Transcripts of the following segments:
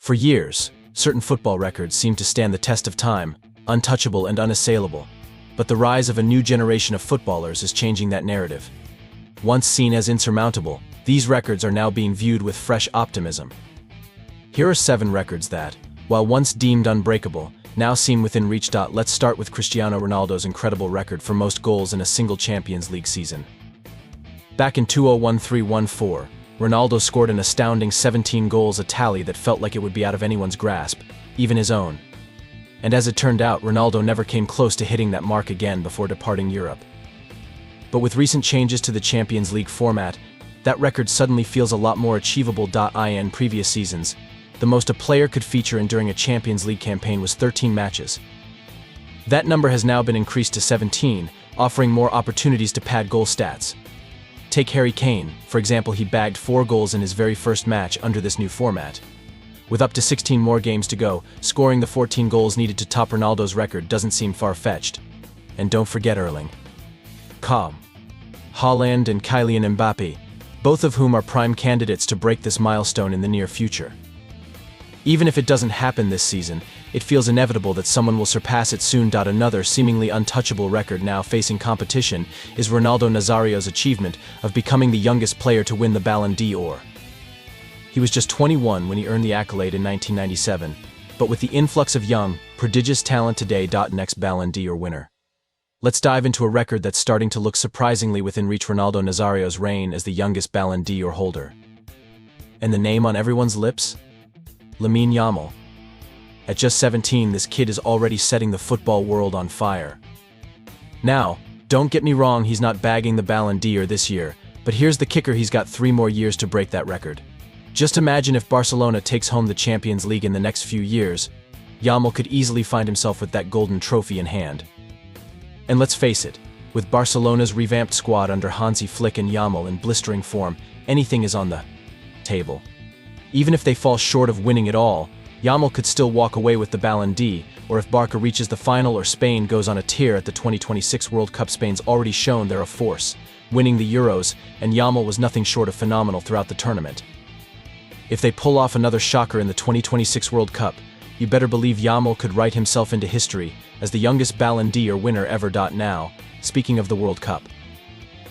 For years, certain football records seemed to stand the test of time, untouchable and unassailable. But the rise of a new generation of footballers is changing that narrative. Once seen as insurmountable, these records are now being viewed with fresh optimism. Here are 7 records that, while once deemed unbreakable, now seem within reach. Let's start with Cristiano Ronaldo's incredible record for most goals in a single Champions League season. Back in 2013-14, Ronaldo scored an astounding 17 goals, a tally that felt like it would be out of anyone's grasp, even his own. And as it turned out, Ronaldo never came close to hitting that mark again before departing Europe. But with recent changes to the Champions League format, that record suddenly feels a lot more achievable. In previous seasons, the most a player could feature in during a Champions League campaign was 13 matches. That number has now been increased to 17, offering more opportunities to pad goal stats. Take Harry Kane, for example. He bagged 4 goals in his very first match under this new format. With up to 16 more games to go, scoring the 14 goals needed to top Ronaldo's record doesn't seem far-fetched. And don't forget Erling Haaland and Kylian Mbappe, both of whom are prime candidates to break this milestone in the near future. Even if it doesn't happen this season, it feels inevitable that someone will surpass it soon. Another seemingly untouchable record now facing competition is Ronaldo Nazario's achievement of becoming the youngest player to win the Ballon d'Or. He was just 21 when he earned the accolade in 1997, but with the influx of young, prodigious talent today. Next Ballon d'Or winner. Let's dive into a record that's starting to look surprisingly within reach: Ronaldo Nazario's reign as the youngest Ballon d'Or holder. And the name on everyone's lips? Lamine Yamal. At just 17, this kid is already setting the football world on fire. Now, don't get me wrong, he's not bagging the Ballon d'Or this year, but here's the kicker: he's got 3 more years to break that record. Just imagine if Barcelona takes home the Champions League in the next few years, Yamal could easily find himself with that golden trophy in hand. And let's face it, with Barcelona's revamped squad under Hansi Flick and Yamal in blistering form, anything is on the table. Even if they fall short of winning it all, Yamal could still walk away with the Ballon d'Or, or if Barca reaches the final or Spain goes on a tear at the 2026 World Cup. Spain's already shown they're a force, winning the Euros, and Yamal was nothing short of phenomenal throughout the tournament. If they pull off another shocker in the 2026 World Cup, you better believe Yamal could write himself into history as the youngest Ballon d'Or winner ever. Now, speaking of the World Cup,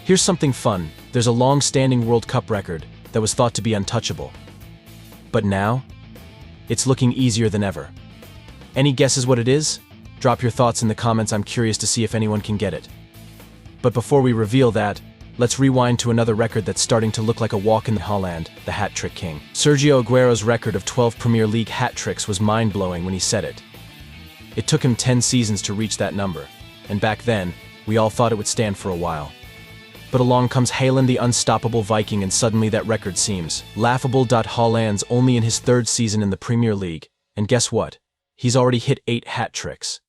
here's something fun. There's a long-standing World Cup record that was thought to be untouchable. But now, it's looking easier than ever. Any guesses what it is? Drop your thoughts in the comments. I'm curious to see if anyone can get it. But before we reveal that, let's rewind to another record that's starting to look like a walk in the Haaland, the hat-trick king. Sergio Aguero's record of 12 Premier League hat-tricks was mind-blowing when he set it. It took him 10 seasons to reach that number, and back then, we all thought it would stand for a while. But along comes Haaland, the unstoppable Viking, and suddenly that record seems laughable. Haaland's only in his 3rd season in the Premier League, and guess what? He's already hit 8 hat-tricks.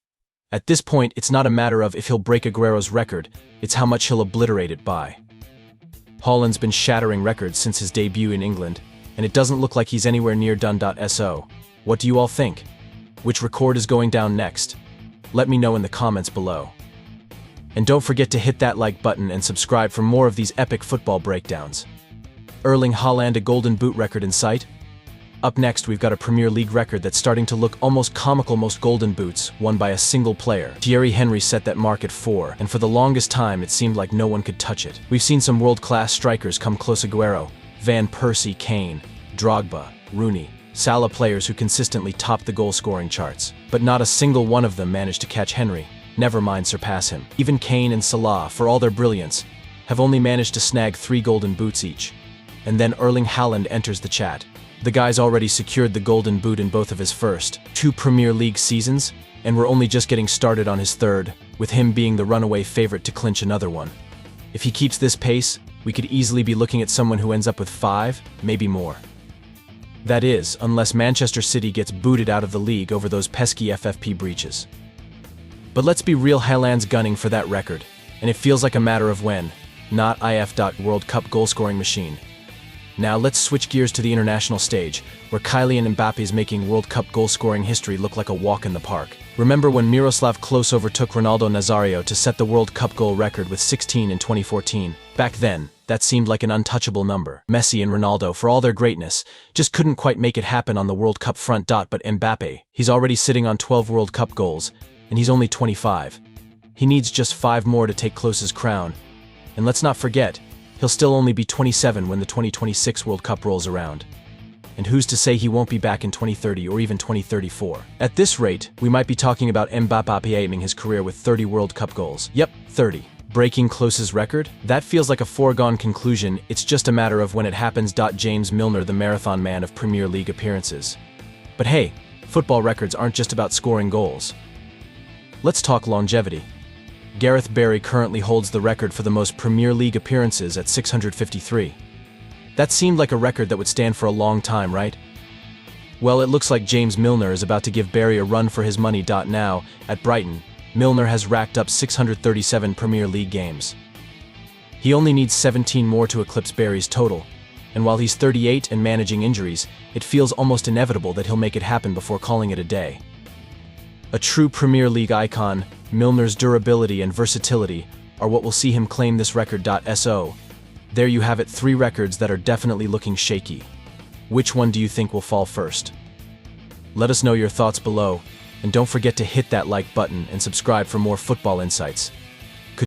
At this point, it's not a matter of if he'll break Aguero's record, it's how much he'll obliterate it by. Haaland's been shattering records since his debut in England, and it doesn't look like he's anywhere near done. So, what do you all think? Which record is going down next? Let me know in the comments below. And don't forget to hit that like button and subscribe for more of these epic football breakdowns. Erling Haaland, a golden boot record in sight? Up next, we've got a Premier League record that's starting to look almost comical: most golden boots won by a single player. Thierry Henry set that mark at 4, and for the longest time it seemed like no one could touch it. We've seen some world-class strikers come close: Aguero, Van Persie, Kane, Drogba, Rooney, Salah, players who consistently topped the goal-scoring charts. But not a single one of them managed to catch Henry, never mind surpass him. Even Kane and Salah, for all their brilliance, have only managed to snag 3 golden boots each. And then Erling Haaland enters the chat. The guy's already secured the golden boot in both of his first 2 Premier League seasons, and we're only just getting started on his 3rd, with him being the runaway favorite to clinch another one. If he keeps this pace, we could easily be looking at someone who ends up with 5, maybe more. That is, unless Manchester City gets booted out of the league over those pesky FFP breaches. But let's be real, Haaland's gunning for that record, and it feels like a matter of when, not if. World Cup goal-scoring machine. Now let's switch gears to the international stage, where Kylian Mbappe is making World Cup goal-scoring history look like a walk in the park. Remember when Miroslav Klose overtook Ronaldo Nazario to set the World Cup goal record with 16 in 2014? Back then, that seemed like an untouchable number. Messi and Ronaldo, for all their greatness, just couldn't quite make it happen on the World Cup front. But Mbappe, he's already sitting on 12 World Cup goals, and he's only 25. He needs just 5 more to take Klose's crown. And let's not forget, he'll still only be 27 when the 2026 World Cup rolls around. And who's to say he won't be back in 2030 or even 2034? At this rate, we might be talking about Mbappe aiming his career with 30 World Cup goals. Yep, 30. Breaking Klose's record? That feels like a foregone conclusion, it's just a matter of when it happens. James Milner, the marathon man of Premier League appearances. But hey, football records aren't just about scoring goals. Let's talk longevity. Gareth Barry currently holds the record for the most Premier League appearances at 653. That seemed like a record that would stand for a long time, right? Well, it looks like James Milner is about to give Barry a run for his money. Now, at Brighton, Milner has racked up 637 Premier League games. He only needs 17 more to eclipse Barry's total, and while he's 38 and managing injuries, it feels almost inevitable that he'll make it happen before calling it a day. A true Premier League icon, Milner's durability and versatility are what will see him claim this record. So, there you have it, 3 records that are definitely looking shaky. Which one do you think will fall first? Let us know your thoughts below, and don't forget to hit that like button and subscribe for more football insights.